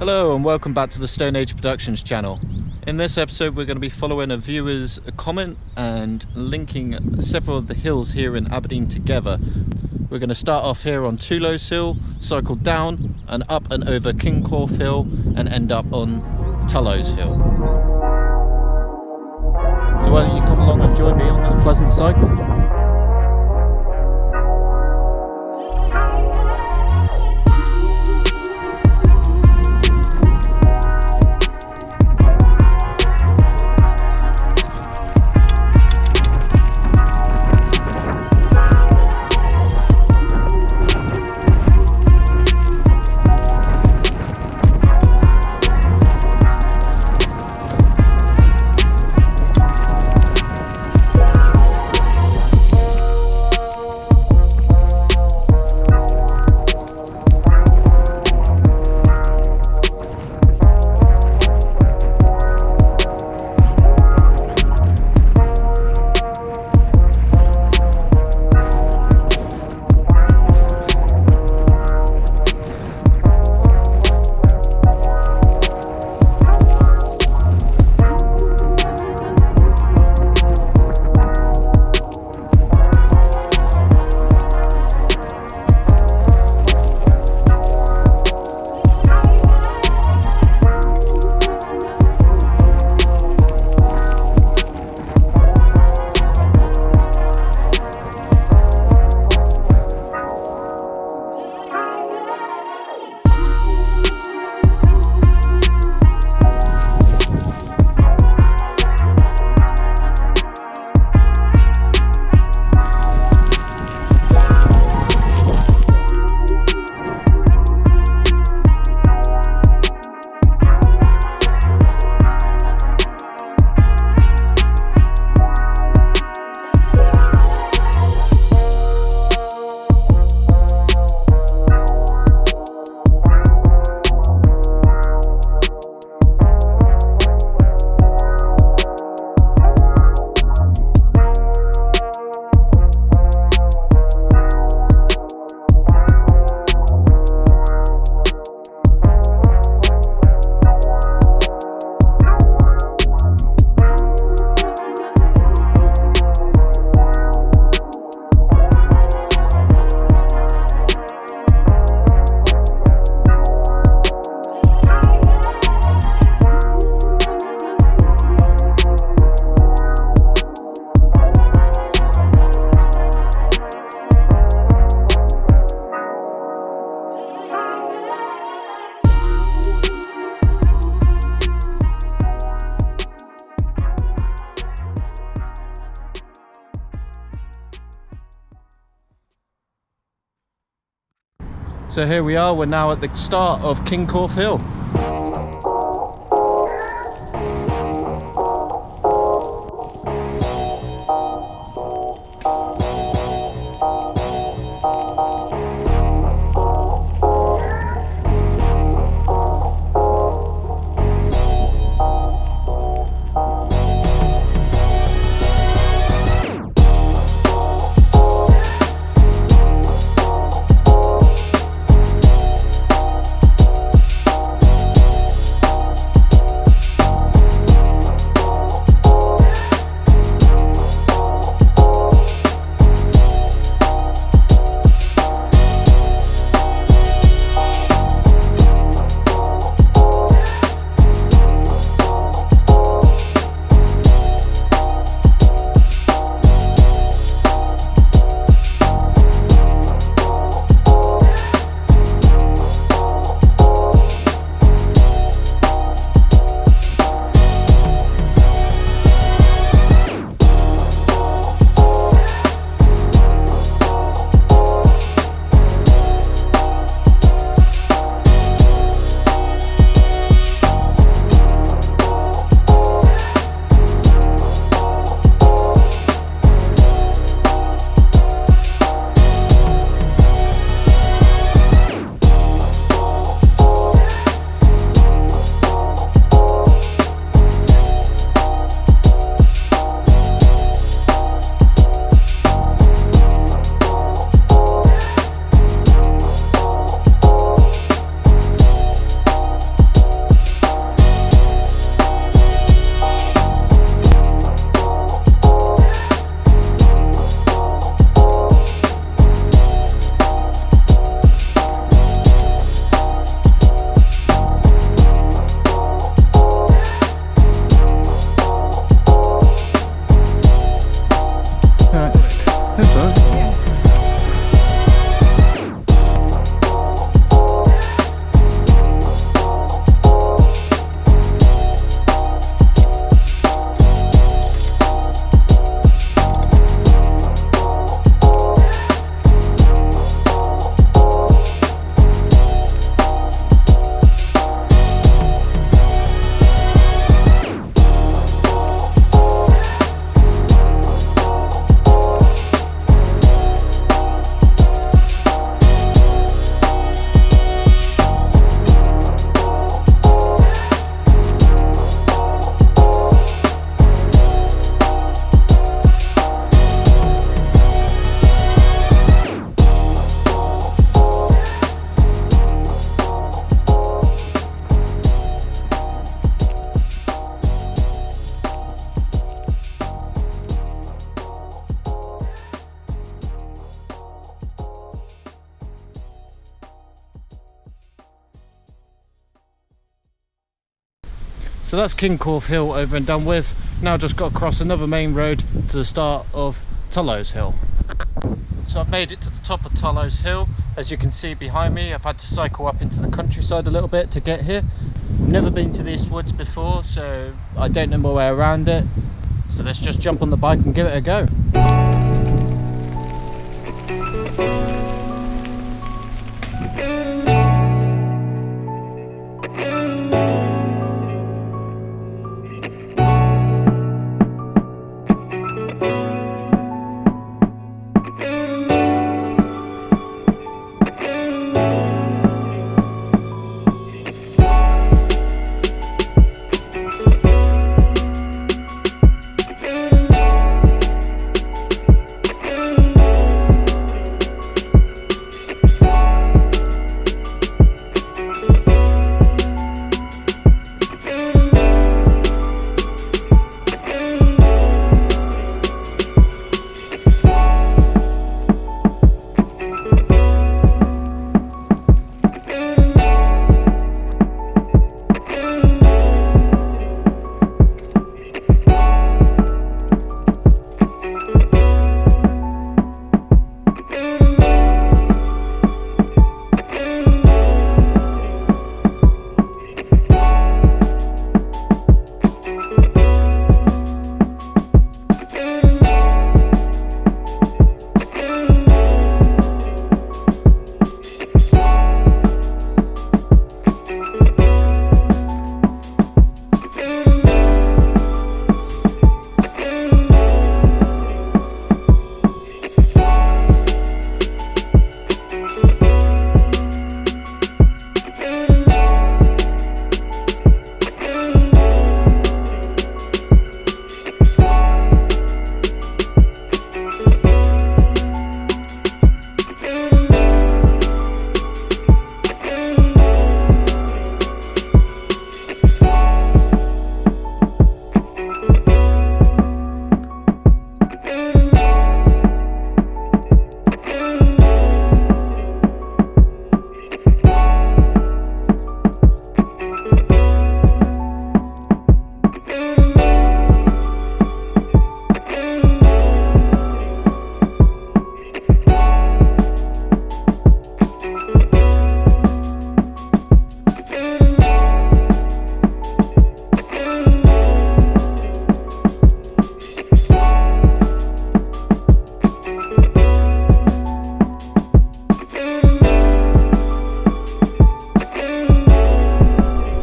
Hello and welcome back to the Stone Age Productions channel. In this episode we're going to be following a viewer's comment and linking several of the hills here in Aberdeen together. We're going to start off here on Tullo's hill, cycle down and up and over Kincorth hill and end up on Tollo's hill. So why don't you come along and join me on this pleasant cycle? So here we are, we're now at the start of Kincorth Hill. So that's Kincorth Hill over and done with. Now just got to cross another main road to the start of Tullo's Hill. So I've made it to the top of Tullo's Hill. As you can see behind me, I've had to cycle up into the countryside a little bit to get here. Never been to these woods before, so I don't know my way around it. So let's just jump on the bike and give it a go.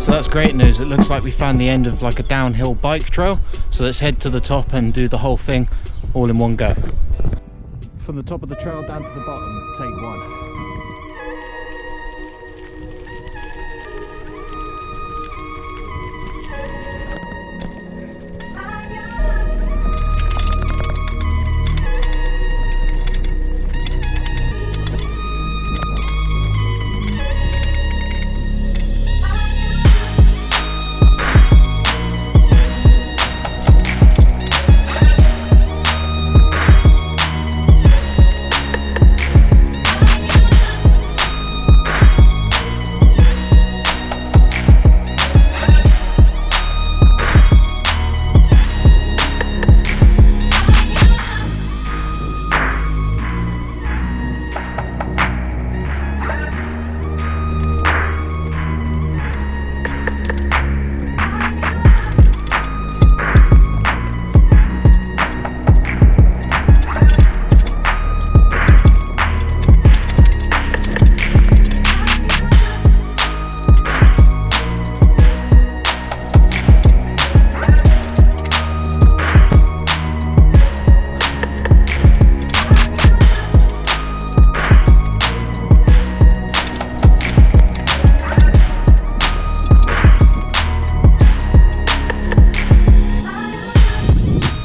So that's great news. It looks like we found the end of like a downhill bike trail. So let's head to the top and do the whole thing all in one go. From the top of the trail down to the bottom, take one.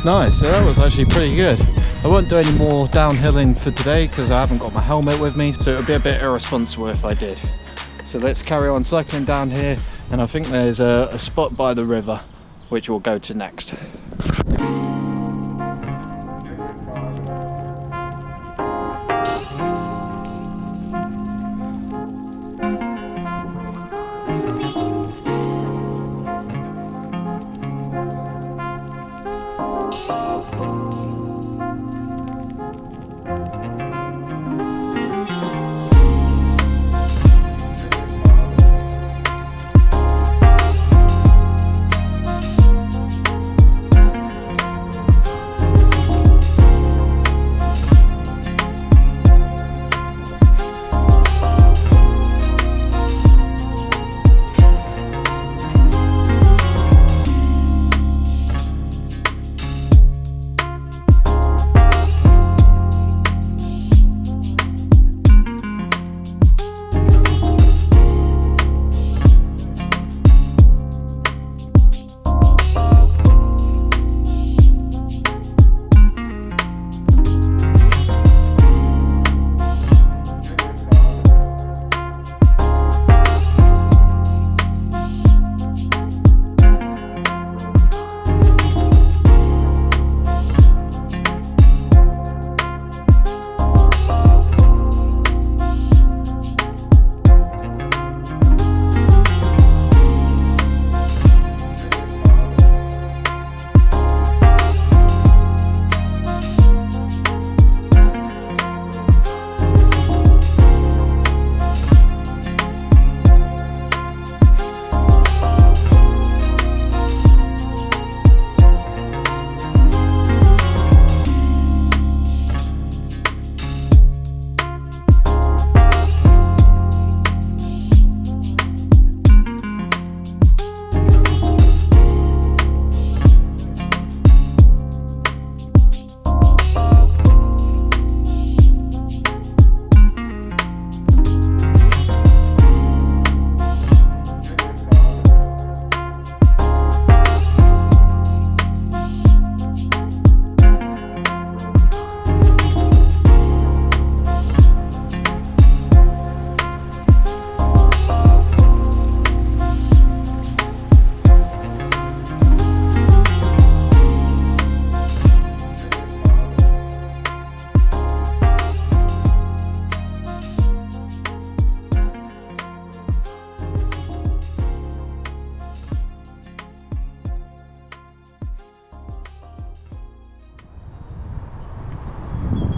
Nice, so that was actually pretty good. I won't do any more downhilling for today because I haven't got my helmet with me, so it would be a bit irresponsible if I did. So let's carry on cycling down here, and I think there's a spot by the river which we'll go to next.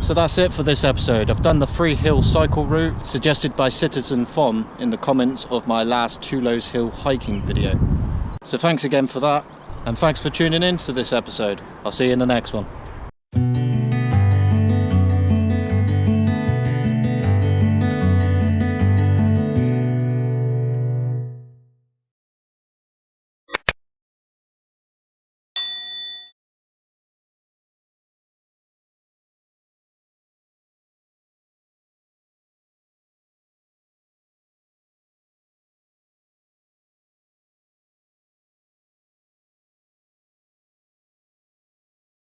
So that's it for this episode. I've done the free hill cycle route suggested by Citizen Fom in the comments of my last Tullo's Hill hiking video. So thanks again for that, and thanks for tuning in to this episode. I'll see you in the next one.